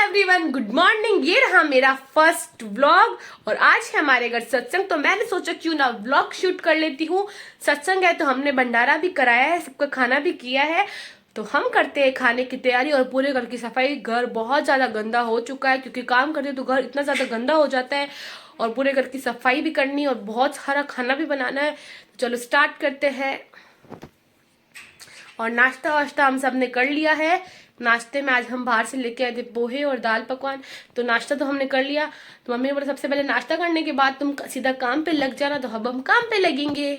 Everyone, good morning. ये रहा मेरा फर्स्ट व्लॉग और आज है हमारे घर सत्संग। तो मैंने सोचा क्यों ना व्लॉग शूट कर लेती हूँ। सत्संग है तो हमने भंडारा भी कराया है, सबका खाना भी किया है। तो हम करते हैं खाने की तैयारी और पूरे घर की सफाई। घर बहुत ज्यादा गंदा हो चुका है क्योंकि काम करते तो घर इतना ज्यादा गंदा हो जाता है और पूरे घर की सफाई भी करनी है और बहुत सारा खाना भी बनाना है। तो चलो स्टार्ट करते हैं। और नाश्ता वाश्ता हम सब ने कर लिया है। नाश्ते में आज हम बाहर से लेके आए थे पोहे और दाल पकवान। तो नाश्ता तो हमने कर लिया। तो मम्मी ने बोला सबसे पहले नाश्ता करने के बाद तुम सीधा काम पे लग जाना। तो अब हम काम पे लगेंगे।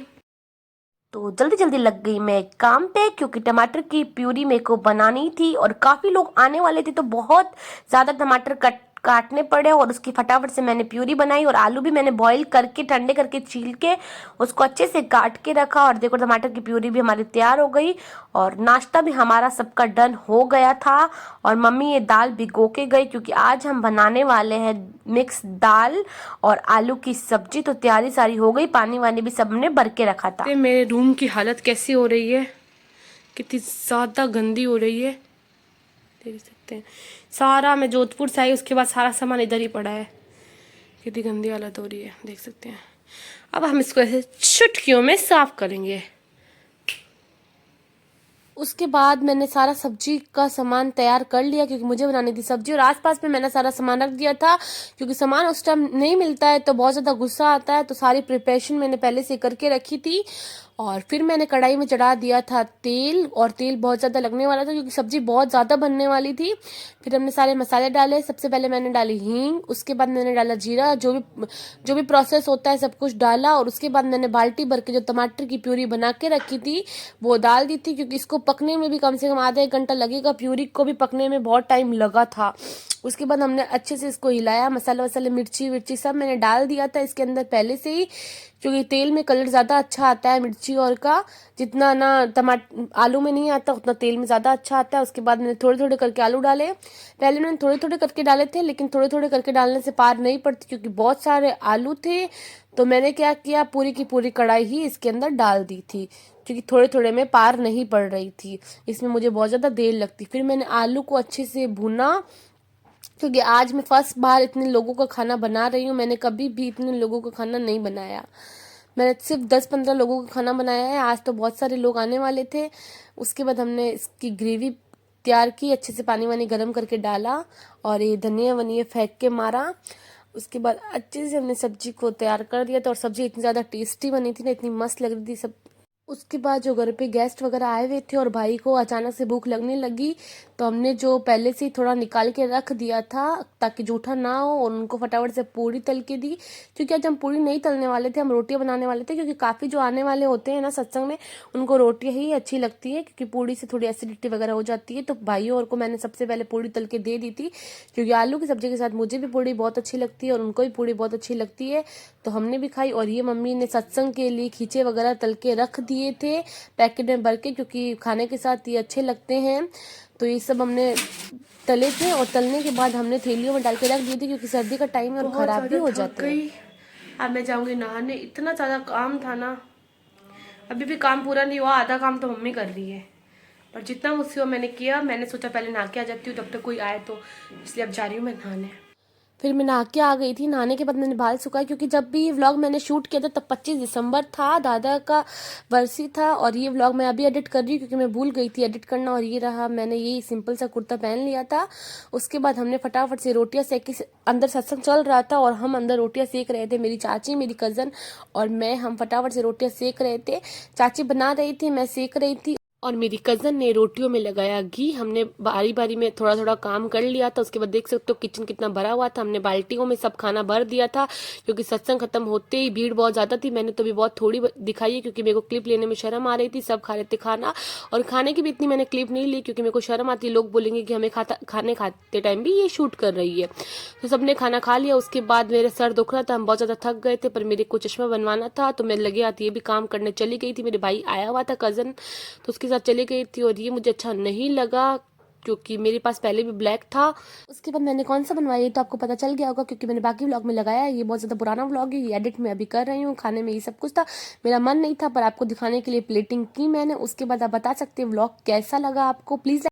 तो जल्दी जल्दी लग गई मैं काम पे क्योंकि टमाटर की प्यूरी मेरे को बनानी थी और काफ़ी लोग आने वाले थे तो बहुत ज़्यादा टमाटर काटने पड़े और उसकी फटाफट से मैंने प्यूरी बनाई। और आलू भी मैंने बॉईल करके ठंडे करके छील के उसको अच्छे से काट के रखा। और देखो टमाटर की प्यूरी भी हमारी तैयार हो गई और नाश्ता भी हमारा सबका डन हो गया था। और मम्मी ये दाल भिगो के गई क्योंकि आज हम बनाने वाले हैं मिक्स दाल और आलू की सब्जी। तो तैयारी सारी हो गई, पानी वानी भी सबने भर के रखा था। मेरे रूम की हालत कैसी हो रही है, कितनी ज्यादा गंदी हो रही है, देख सकते हैं। सारा मैं जोधपुर से आई, उसके बाद सारा सामान इधर ही पड़ा है। कितनी गंदी हालत हो रही है, देख सकते हैं। अब हम इसको ऐसे चुटकियों में साफ करेंगे। उसके बाद मैंने सारा सब्जी का सामान तैयार कर लिया क्योंकि मुझे बनानी थी सब्जी। और आसपास में मैंने सारा सामान रख दिया था क्योंकि सामान उस टाइम नहीं मिलता है तो बहुत ज़्यादा गुस्सा आता है। तो सारी प्रिपरेशन मैंने पहले से करके रखी थी। और फिर मैंने कढ़ाई में चढ़ा दिया था तेल और तेल बहुत ज़्यादा लगने वाला था क्योंकि सब्जी बहुत ज़्यादा बनने वाली थी। फिर हमने सारे मसाले डाले। सबसे पहले मैंने डाली हींग, उसके बाद मैंने डाला जीरा, जो भी प्रोसेस होता है सब कुछ डाला। और उसके बाद मैंने बाल्टी भर के जो टमाटर की प्यूरी बना के रखी थी वो डाल दी थी क्योंकि इसको पकने में भी कम से कम आधा एक घंटा लगेगा। प्यूरी को भी पकने में बहुत टाइम लगा था। उसके बाद हमने अच्छे से इसको हिलाया। मसाला वसाले मिर्ची विर्ची सब मैंने डाल दिया था इसके अंदर पहले से ही क्योंकि तेल में कलर ज़्यादा अच्छा आता है मिर्ची और का, जितना ना टमाटर आलू में नहीं आता उतना तेल में ज़्यादा अच्छा आता है। उसके बाद मैंने थोड़े थोड़े करके आलू डाले। पहले मैंने थोड़े थोड़े करके डाले थे लेकिन थोड़े थोड़े करके डालने से पार नहीं पड़ती क्योंकि बहुत सारे आलू थे। तो मैंने क्या किया, पूरी की पूरी कढ़ाई ही इसके अंदर डाल दी थी क्योंकि थोड़े थोड़े में पार नहीं पड़ रही थी, इसमें मुझे बहुत ज़्यादा देर लगती। फिर मैंने आलू को अच्छे से भुना क्योंकि आज मैं फर्स्ट बार इतने लोगों का खाना बना रही हूँ। मैंने कभी भी इतने लोगों का खाना नहीं बनाया। मैंने सिर्फ 10-15 लोगों का खाना बनाया है। आज तो बहुत सारे लोग आने वाले थे। उसके बाद हमने इसकी ग्रेवी तैयार की, अच्छे से पानी वानी गर्म करके डाला और ये धनिया वनिया फेंक के मारा। उसके बाद अच्छे से हमने सब्जी को तैयार कर दिया था और सब्जी इतनी ज़्यादा टेस्टी बनी थी ना, इतनी मस्त लग रही थी सब। उसके बाद जो घर पे गेस्ट वगैरह आए हुए थे और भाई को अचानक से भूख लगने लगी तो हमने जो पहले से ही थोड़ा निकाल के रख दिया था ताकि जूठा ना हो और उनको फटाफट से पूरी तल के दी। क्योंकि आज हम पूरी नहीं तलने वाले थे, हम रोटियां बनाने वाले थे क्योंकि काफ़ी जो आने वाले होते हैं ना सत्संग में उनको रोटियां ही अच्छी लगती है क्योंकि पूड़ी से थोड़ी एसिडिटी वगैरह हो जाती है। तो भाइयों और को मैंने सबसे पहले पूड़ी तल के दे दी थी क्योंकि आलू की सब्जी के साथ मुझे भी पूड़ी बहुत अच्छी लगती है और उनको भी पूड़ी बहुत अच्छी लगती है। तो हमने भी खाई। और ये मम्मी ने सत्संग के लिए खींचे वगैरह तल के रख दिए थे पैकेट में भर के क्योंकि खाने के साथ ये अच्छे लगते हैं। तो ये सब हमने तले थे और तलने के बाद हमने थैलियों में डाल के रख दिए थे क्योंकि सर्दी का टाइम है और खराब भी हो जाते हैं। अब मैं जाऊंगी नहाने, इतना ज्यादा काम था ना। अभी भी काम पूरा नहीं हुआ, आधा काम तो मम्मी कर रही है पर जितना मुझसे हुआ मैंने किया। मैंने सोचा पहले नहा के आ जाती हूँ तब तक कोई आए तो, इसलिए अब जा रही हूँ मैं नहाने। फिर मैं नहा के आ गई थी। नहाने के बाद मैंने बाल सुखाए क्योंकि जब भी ये व्लॉग मैंने शूट किया था तब 25 दिसंबर था, दादा का बरसी था। और ये व्लॉग मैं अभी एडिट कर रही हूँ क्योंकि मैं भूल गई थी एडिट करना। और ये रहा, मैंने ये सिंपल सा कुर्ता पहन लिया था। उसके बाद हमने फटाफट से रोटियां सेकी। अंदर सत्संग चल रहा था और हम अंदर रोटियां सेक रहे थे। मेरी चाची, मेरी कज़न और मैं, हम फटाफट से रोटियां सेक रहे थे। चाची बना रही थी, मैं सेक रही थी और मेरी कज़न ने रोटियों में लगाया घी। हमने बारी बारी में थोड़ा थोड़ा काम कर लिया था। उसके बाद देख सकते हो किचन कितना भरा हुआ था। हमने बाल्टियों में सब खाना भर दिया था क्योंकि सत्संग खत्म होते ही भीड़ बहुत ज़्यादा थी। मैंने तो भी बहुत थोड़ी दिखाई है क्योंकि मेरे को क्लिप लेने में शर्म आ रही थी। सब खा रहे थे खाना और खाने की भी इतनी मैंने क्लिप नहीं ली क्योंकि मेरे को शर्म आती है, लोग बोलेंगे कि हमें खाने खाते टाइम भी ये शूट कर रही है। तो सबने खाना खा लिया। उसके बाद मेरे सर दुख रहा था, हम बहुत ज़्यादा थक गए थे पर मेरे को चश्मा बनवाना था तो मैं लगे आती ये भी काम करने चली गई थी। मेरे भाई आया हुआ था कज़न, तो उसके साथ चली गई थी और ये मुझे अच्छा नहीं लगा क्योंकि मेरे पास पहले भी ब्लैक था। उसके बाद मैंने कौन सा बनवाया ये तो आपको पता चल गया होगा क्योंकि मैंने बाकी व्लॉग में लगाया है। ये बहुत ज़्यादा पुराना व्लॉग है, ये एडिट मैं अभी कर रही हूँ। खाने में ये सब कुछ था, मेरा मन नहीं था पर आपको दिखाने के लिए प्लेटिंग की मैंने। उसके बाद आप बता सकते हैं व्लॉग कैसा लगा आपको। प्लीज़